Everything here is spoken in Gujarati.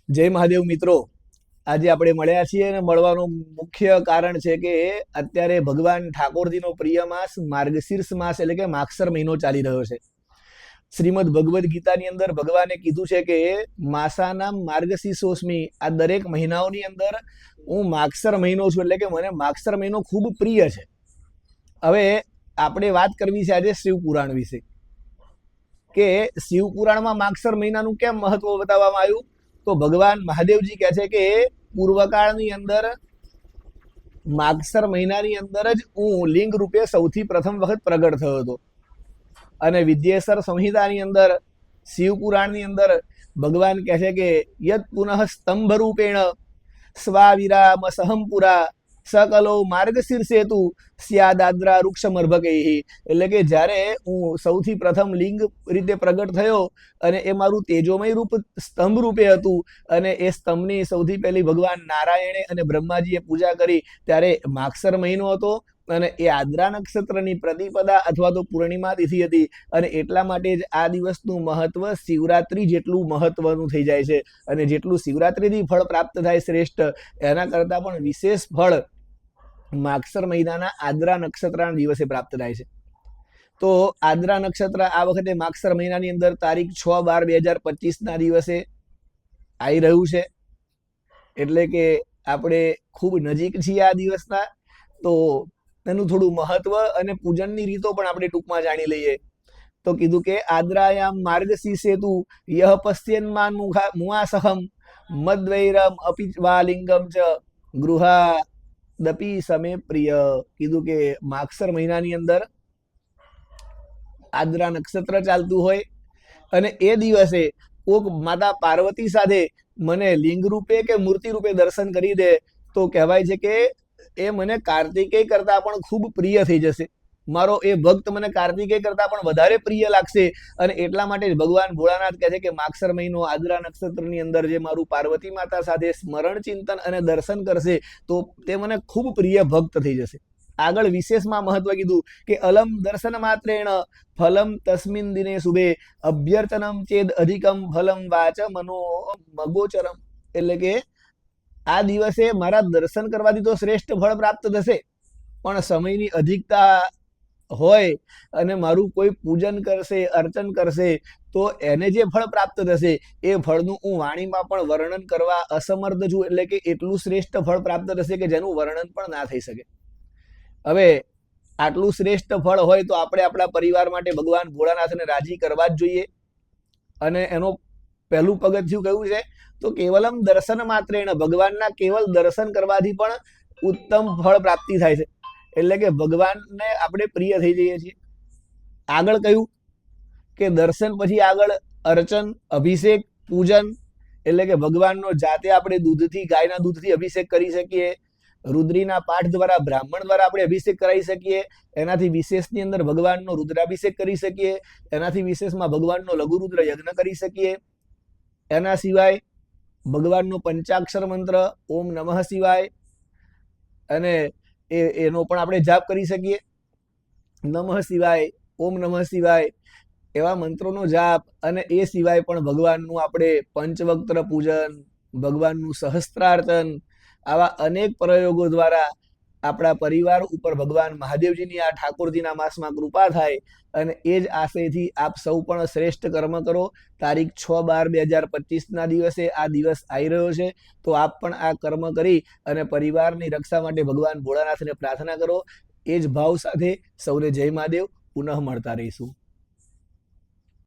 જય મહાદેવ મિત્રો, આજે આપણે મળ્યા છીએ અને મળવાનું મુખ્ય કારણ છે કે અત્યારે ભગવાન ઠાકોરજીનો પ્રિય માસ માર્ગશીર્ષ માસ એટલે કે માગસર મહિનો ચાલી રહ્યો છે. શ્રીમદ ભગવદ્ ગીતાની અંદર ભગવાને કીધું છે કે માસાના માર્ગશીર્ષોસ્મી, આ દરેક મહિનાઓની અંદર હું માગસર મહિનો છું, એટલે કે મને માગસર મહિનો ખૂબ પ્રિય છે. હવે આપણે વાત કરવી છે આજે શિવપુરાણ વિશે કે શિવપુરાણમાં માગસર મહિનાનું કેમ મહત્વ બતાવવામાં આવ્યું. તો ભગવાન મહાદેવજી કહે છે કે પૂર્વકાળની અંદર માગસર મહિનાની અંદર જ હું લિંગ રૂપે સૌથી પ્રથમ વખત પ્રગટ થયો હતો. અને વિદ્યેશ્વર સંહિતાની અંદર શિવપુરાણની અંદર ભગવાન કહે છે કે યદ પુનઃ સ્તંભ રૂપેણ સ્વાવિરામ સહમપુરા સકલો માર્ગશીર્ષેતુ સ્યાદાદ્રા વૃક્ષમર્ભકૈ. એટલે કે જ્યારે હું સૌથી પ્રથમ લિંગ રીતે પ્રગટ થયો અને એ મારું તેજોમય રૂપ સ્તંભ રૂપે હતું, અને એ સ્તંભની સૌથી પહેલી ભગવાન નારાયણે અને બ્રહ્માજીએ પૂજા કરી ત્યારે માગસર મહિનો હતો. અને એ આદ્રા નક્ષત્રની પ્રતિપદા અથવા તો પૂર્ણિમા તિથિ હતી, અને એટલા માટે જ આ દિવસનું મહત્વ શિવરાત્રી જેટલું મહત્વનું થઈ જાય છે. અને જેટલું શિવરાત્રીથી ફળ પ્રાપ્ત થાય શ્રેષ્ઠ, એના કરતાં પણ વિશેષ ફળ માગસર મહિનાના આદ્રા નક્ષત્રના દિવસે પ્રાપ્ત થાય છે. તો આદ્રા નક્ષત્ર આ વખતે માગસર મહિનાની અંદર તારીખ 6/12/2025 દિવસે આવી રહ્યું છે, એટલે કે આપણે ખૂબ નજીક છીએ આ દિવસના. તો તેનું થોડું મહત્વ અને પૂજનની રીતો પણ આપણે ટૂંકમાં જાણી લઈએ. તો કીધું કે આદ્રાયામ માર્ગશીર્ષેતુ યહ પશ્યન્માન મુઆસહમ મદ્વૈરમ અપિવાલિંગમ ચ ગૃહાદપી સમે પ્રિય. કીધું કે માગસર મહિનાની અંદર આદ્રા નક્ષત્ર ચાલતું હોય અને એ દિવસે કોક માતા પાર્વતી સાથે મને લિંગ રૂપે કે મૂર્તિ રૂપે દર્શન કરી દે તો કહેવાય છે કે એ મને કાર્તિકેય કરતા પણ ખૂબ પ્રિય થઈ જશે. મારો એ ભક્ત મને કાર્તિકેય કરતા પણ વધારે પ્રિય લાગશે. અને એટલા માટે ભગવાન ભોળાનાથ કહે છે કે માગસર મહિનો આદ્રા નક્ષત્રની અંદર જે મારું પાર્વતી માતા સાથે સ્મરણ ચિંતન અને દર્શન કરશે તો તે મને ખૂબ પ્રિય ભક્ત થઈ જશે. આગળ વિશેષમાં મહત્વ કીધું કે અલમ દર્શન માત્રેણ ફલમ તસ્મિન દિને શુભે અભ્યર્થનમ ચેદ અધિકમ ફલમ વાચ મનો મગોચરમ. એટલે કે આ દિવસે મારા દર્શન કરવાથી તો શ્રેષ્ઠ ફળ પ્રાપ્ત થશે, પણ સમયની અધિકતા હોય અને મારું કોઈ પૂજન કરશે, અર્ચન કરશે તો એને જે ફળ પ્રાપ્ત થશે એ ફળનું હું વાણીમાં પણ વર્ણન કરવા અસમર્થ છું. એટલે કે એટલું શ્રેષ્ઠ ફળ પ્રાપ્ત થશે કે જેનું વર્ણન પણ ના થઈ શકે. હવે આટલું શ્રેષ્ઠ ફળ હોય તો આપણે આપણા પરિવાર માટે ભગવાન ભોળાનાથને રાજી કરવા જ જોઈએ. અને એનો પહેલું પગથિયું કયું છે તો કેવલમ દર્શન માત્રેણ, ભગવાનના કેવલ દર્શન કરવાથી પણ ઉત્તમ ફળ પ્રાપ્તિ થાય છે. એટલે કે ભગવાનને આપણે પ્રિય થઈ જઈએ છીએ. આગળ કહ્યું કે દર્શન પછી આગળ અર્ચન, અભિષેક, પૂજન. એટલે કે ભગવાનનો જાતે આપણે દૂધથી, ગાયના દૂધથી અભિષેક કરી શકીએ. રુદ્રીના પાઠ દ્વારા, બ્રાહ્મણ દ્વારા આપણે અભિષેક કરાવી શકીએ. એનાથી વિશેષની અંદર ભગવાનનો રુદ્રાભિષેક કરી શકીએ. એનાથી વિશેષમાં ભગવાનનો લઘુરુદ્ર યજ્ઞ કરી શકીએ. એના સિવાય ભગવાનનો પંચાક્ષર મંત્ર ઓમ નમઃ શિવાય, અને એનો પણ આપણે જાપ કરી શકીએ. નમઃ શિવાય, ઓમ નમઃ શિવાય એવા મંત્રોનો જાપ. અને એ સિવાય પણ ભગવાનનું આપણે પંચવક્ત્ર પૂજન, ભગવાનનું સહસ્ત્રાર્ચન, આવા અનેક પ્રયોગો દ્વારા આપણા પરિવાર ઉપર ભગવાન મહાદેવજીની આ ઠાકોરજીના માસમાં કૃપા થાય. અને એ જ આશયથી આપ સૌ પણ શ્રેષ્ઠ કર્મ કરો. તારીખ 6/12/2025 દિવસે આ દિવસ આવી રહ્યો છે, તો આપ પણ આ કર્મ કરી અને પરિવારની રક્ષા માટે ભગવાન ભોળાનાથને પ્રાર્થના કરો. એ જ ભાવ સાથે સૌને જય મહાદેવ. પુનઃ મળતા રહીશું.